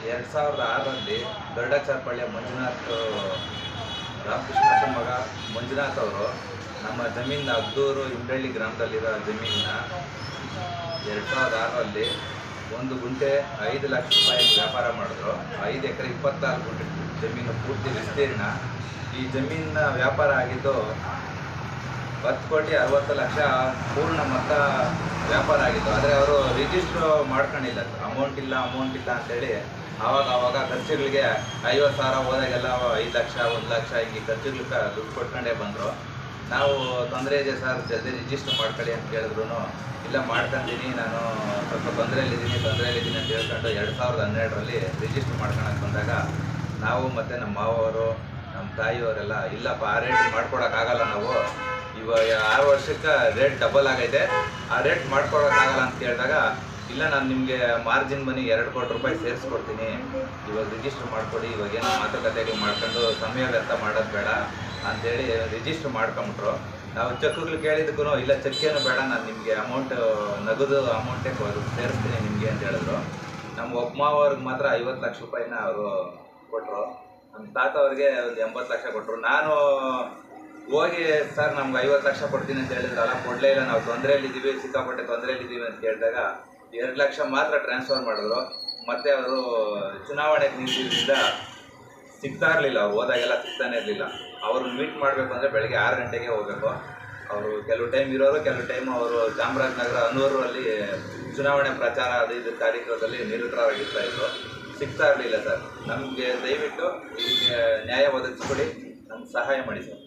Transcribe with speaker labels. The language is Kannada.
Speaker 1: 2006ರಲ್ಲಿ ಗರುಡಾಚಾರ್ಪಳ್ಳಿಯ ಮಂಜುನಾಥ್ ರಾಮಕೃಷ್ಣಪ್ಪ ಮಗ ಮಂಜುನಾಥ್ ಅವರು ನಮ್ಮ ಜಮೀನಿನ ಅಗ್ದೂರು ಇಂಡಳ್ಳಿ ಗ್ರಾಮದಲ್ಲಿರೋ ಜಮೀನನ್ನ 2006ರಲ್ಲಿ 1 ಗುಂಟೆ 5 ಲಕ್ಷ ರೂಪಾಯಿ ವ್ಯಾಪಾರ ಮಾಡಿದ್ರು. 5 ಎಕರೆ 24 ಗುಂಟೆ ಜಮೀನು ಪೂರ್ತಿ ವಿಸ್ತೀರ್ಣ. ಈ ಜಮೀನಿನ ವ್ಯಾಪಾರ ಆಗಿದ್ದು 10,60,00,000 ಪೂರ್ಣ ಮೊತ್ತ ವ್ಯಾಪಾರ ಆಗಿತ್ತು. ಆದರೆ ಅವರು ರಿಜಿಸ್ಟ್ರು ಮಾಡ್ಕೊಂಡಿಲ್ಲ, ಅಮೌಂಟ್ ಇಲ್ಲ ಅಂತೇಳಿ ಆವಾಗ ಖರ್ಚುಗಳಿಗೆ 50,000 ಹೋದಾಗೆಲ್ಲ 5 ಲಕ್ಷ 1 ಲಕ್ಷ ಹಿಂಗೆ ಖರ್ಚುಗಳಿಗೆ ದುಡ್ಡು ಕೊಟ್ಕೊಂಡೇ ಬಂದರು. ನಾವು ತೊಂದರೆ ಇದೆ ಸರ್, ಜಲ್ದಿ ರಿಜಿಸ್ಟರ್ ಮಾಡ್ಕೊಳ್ಳಿ ಅಂತ ಕೇಳಿದ್ರು. ಇಲ್ಲ ಮಾಡ್ಕೊಂಡಿದ್ದೀನಿ, ನಾನು ಸ್ವಲ್ಪ ತೊಂದರೆಯಲ್ಲಿದ್ದೀನಿ ಅಂತ ಹೇಳ್ಕೊಂಡು 2012ರಲ್ಲಿ ರಿಜಿಸ್ಟರ್ ಮಾಡ್ಕೊಳಕ್ಕೆ ಬಂದಾಗ ನಾವು ಮತ್ತು ನಮ್ಮ ಮಾವವರು ನಮ್ಮ ತಾಯಿಯವರೆಲ್ಲ ಇಲ್ಲಪ್ಪ ಆ ರೇಟ್ ಮಾಡ್ಕೊಡೋಕ್ಕಾಗಲ್ಲ, ನಾವು ಇವಾಗ 6 ವರ್ಷಕ್ಕೆ ರೇಟ್ ಡಬಲ್ ಆಗೈತೆ, ಆ ರೇಟ್ ಮಾಡ್ಕೊಡೋಕ್ಕಾಗಲ್ಲ ಅಂತ ಕೇಳಿದಾಗ ಇಲ್ಲ ನಾನು ನಿಮಗೆ ಮಾರ್ಜಿನ್ ಮನಿ 2 ಕೋಟಿ ರೂಪಾಯಿ ಸೇರಿಸ್ಕೊಡ್ತೀನಿ, ಇವಾಗ ರಿಜಿಸ್ಟರ್ ಮಾಡಿಕೊಡಿ, ಇವಾಗೇನು ಮಾತುಕತೆಗೆ ಮಾಡ್ಕೊಂಡು ಸಮಯ ವ್ಯರ್ಥ ಮಾಡೋದು ಬೇಡ ಅಂಥೇಳಿ ರಿಜಿಸ್ಟರ್ ಮಾಡ್ಕೊಂಬಿಟ್ರು. ನಾವು ಚೆಕ್ಗಳು ಕೇಳಿದಕ್ಕೂ ಇಲ್ಲ ಚೆಕ್ಕೇನು ಬೇಡ, ನಾನು ನಿಮಗೆ ನಗದು ಅಮೌಂಟೇ ಸೇರಿಸ್ತೀನಿ ನಿಮಗೆ ಅಂತ ಹೇಳಿದ್ರು. ನಮ್ಮ ಒಬ್ಬಮ್ಮವ್ರಿಗೆ ಮಾತ್ರ 50 ಲಕ್ಷ ರೂಪಾಯಿನ ಅವರು ಕೊಟ್ಟರು. ನಮ್ಮ ತಾತ ಅವ್ರಿಗೆ ಒಂದು 80 ಲಕ್ಷ ಕೊಟ್ಟರು. ನಾನು ಹೋಗಿ ಸರ್ ನಮ್ಗೆ 50 ಲಕ್ಷ ಕೊಡ್ತೀನಿ ಅಂತ ಹೇಳಿದ್ರಲ್ಲ, ಕೊಡಲೇ ಇಲ್ಲ, ನಾವು ತೊಂದರೆಯಲ್ಲಿದ್ದೀವಿ, ಸಿಕ್ಕಾಪಟ್ಟೆ ತೊಂದರೆಯಲ್ಲಿದ್ದೀವಿ ಅಂತ ಕೇಳಿದಾಗ 2 ಲಕ್ಷ ಮಾತ್ರ ಟ್ರಾನ್ಸ್ಫರ್ ಮಾಡಿದ್ರು. ಮತ್ತು ಅವರು ಚುನಾವಣೆಗೆ ನಿಂತಿದ್ದರಿಂದ ಸಿಗ್ತಾ ಇರಲಿಲ್ಲ, ಅವ್ರು ಹೋದಾಗೆಲ್ಲ ಸಿಗ್ತಾನೆ ಇರಲಿಲ್ಲ. ಅವ್ರನ್ನ ಮೀಟ್ ಮಾಡಬೇಕು ಅಂದರೆ ಬೆಳಗ್ಗೆ 6 ಗಂಟೆಗೆ ಹೋಗಬೇಕು. ಅವರು ಕೆಲವು ಟೈಮ್ ಇರೋರು, ಕೆಲವು ಟೈಮ್ ಅವರು ಚಾಮರಾಜನಗರ ಅನೂರಲ್ಲಿ ಚುನಾವಣೆ ಪ್ರಚಾರ ಇದು ಕಾರ್ಯಕ್ರಮದಲ್ಲಿ ನಿರತರಾಗಿರ್ತಾಯಿದ್ರು, ಸಿಗ್ತಾ ಇರಲಿಲ್ಲ ಸರ್. ನಮಗೆ ದಯವಿಟ್ಟು ಇದಕ್ಕೆ ನ್ಯಾಯ ಒದಗಿಸ್ಕೊಡಿ, ನಮ್ಗೆ ಸಹಾಯ ಮಾಡಿ ಸರ್.